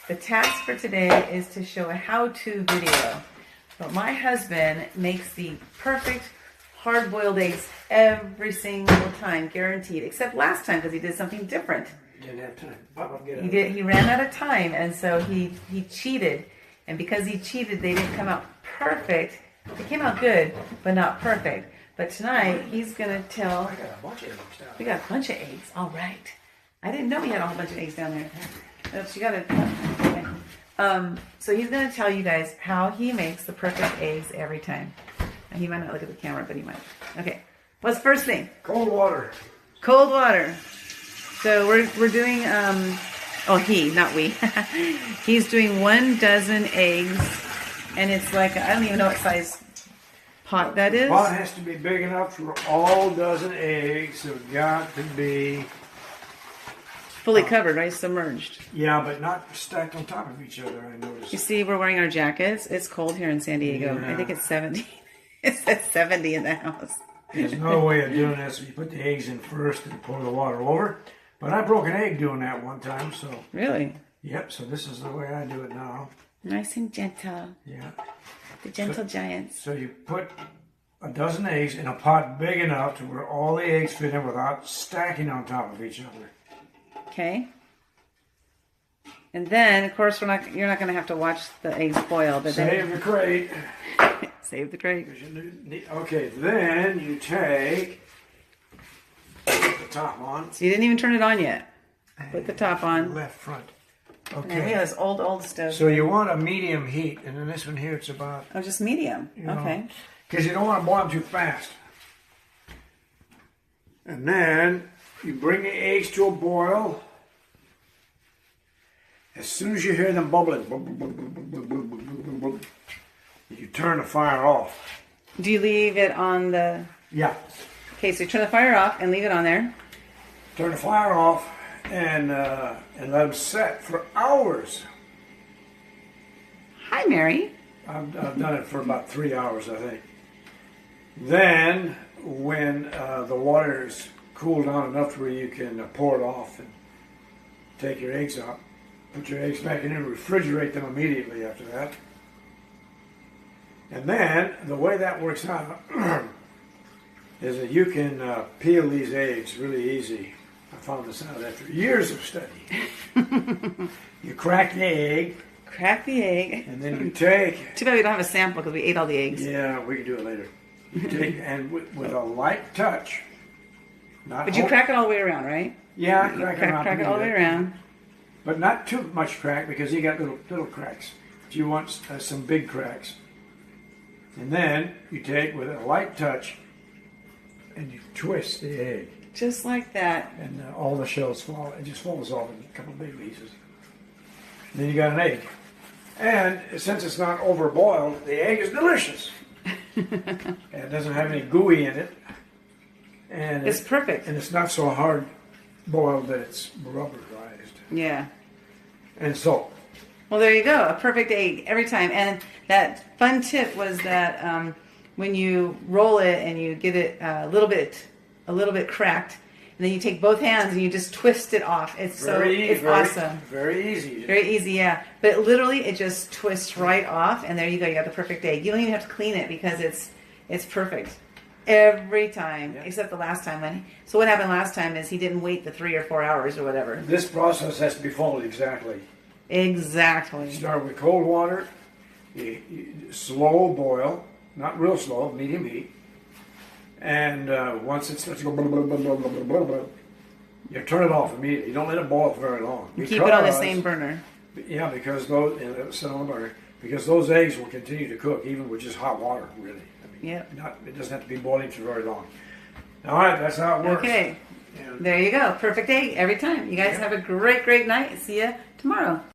The task for today is to show a how-to video. But my husband makes the perfect hard-boiled eggs every single time, guaranteed. Except last time because he did something different. Didn't have time. He ran out of time, and so he cheated. And because he cheated, they didn't come out perfect. They came out good, but not perfect. But tonight, he's going to tell... I got a bunch of eggs down there. We got a bunch of eggs. All right. I didn't know we had a whole bunch of eggs down there. Oops, you got to... Okay. So he's going to tell you guys how he makes the perfect eggs every time. And he might not look at the camera, but he might. Okay. What's the first thing? Cold water. Cold water. So we're doing... he, not we. He's doing 1 dozen eggs. And it's like, I don't even know what size pot that is. The pot has to be big enough for all dozen eggs. So it's got to be... fully covered, right? Submerged. Yeah, but not stacked on top of each other, I noticed. You see, we're wearing our jackets. It's cold here in San Diego. Yeah. I think it's 70. It says 70 in the house. There's another way of doing this. You put the eggs in first and pour the water over. But I broke an egg doing that one time, so... Really? Yep, so this is the way I do it now. Nice and gentle. Yeah. The gentle giants. So you put a dozen eggs in a pot big enough to where all the eggs fit in without stacking on top of each other. Okay. And then, of course, you're not going to have to watch the eggs boil. But Save the crate. Save the crate. Okay, then you take... Put the top on. So you didn't even turn it on yet. Put the top on. Left front. Okay. And we Okay. have this old stove. So you want a medium heat, and then this one here, it's about... Oh, just medium. Okay. Because you don't want to boil them too fast. And then you bring the eggs to a boil. As soon as you hear them bubbling, you turn the fire off. Do you leave it on the... Yeah. Okay, so you turn the fire off and leave it on there. Turn the fire off and let them set for hours. Hi, Mary. I've done it for about 3 hours, I think. Then, when the water is cooled down enough to where you can pour it off and take your eggs out, put your eggs back in and refrigerate them immediately after that. And then, the way that works out is that you can peel these eggs really easy. I found this out after years of study. You crack the egg. Crack the egg. And then you take... Too bad we don't have a sample because we ate all the eggs. Yeah, we can do it later. You take, and with a light touch. But you crack it all the way around, right? Yeah, crack it all the way around. But not too much crack because you got little cracks. But you want some big cracks. And then you take with a light touch and you twist the egg. Just like that. And all the shells fall. It just falls off in a couple of big pieces. And then you got an egg. And since it's not overboiled, the egg is delicious. And it doesn't have any gooey in it. And it's perfect. And it's not so hard boiled that it's rubberized. Yeah. And so. Well, there you go. A perfect egg every time. And that fun tip was that when you roll it and you get it a little bit cracked, and then you take both hands and you just twist it off. It's awesome. Very easy. Very easy, yeah. But literally, it just twists right off, and there you go. You got the perfect egg. You don't even have to clean it because it's perfect every time, except the last time. So what happened last time is he didn't wait the 3 or 4 hours or whatever. This process has to be followed exactly. Exactly. Start with cold water, you slow boil, not real slow, medium heat. And once it starts to go blah, blah, blah, blah, blah, blah, blah, you turn it off immediately. You don't let it boil for very long. Keep it on the same burner. Yeah, because those eggs will continue to cook even with just hot water, really. I mean, it doesn't have to be boiling for very long. All right, that's how it works. Okay, there you go. Perfect egg every time. You guys have a great night. See you tomorrow.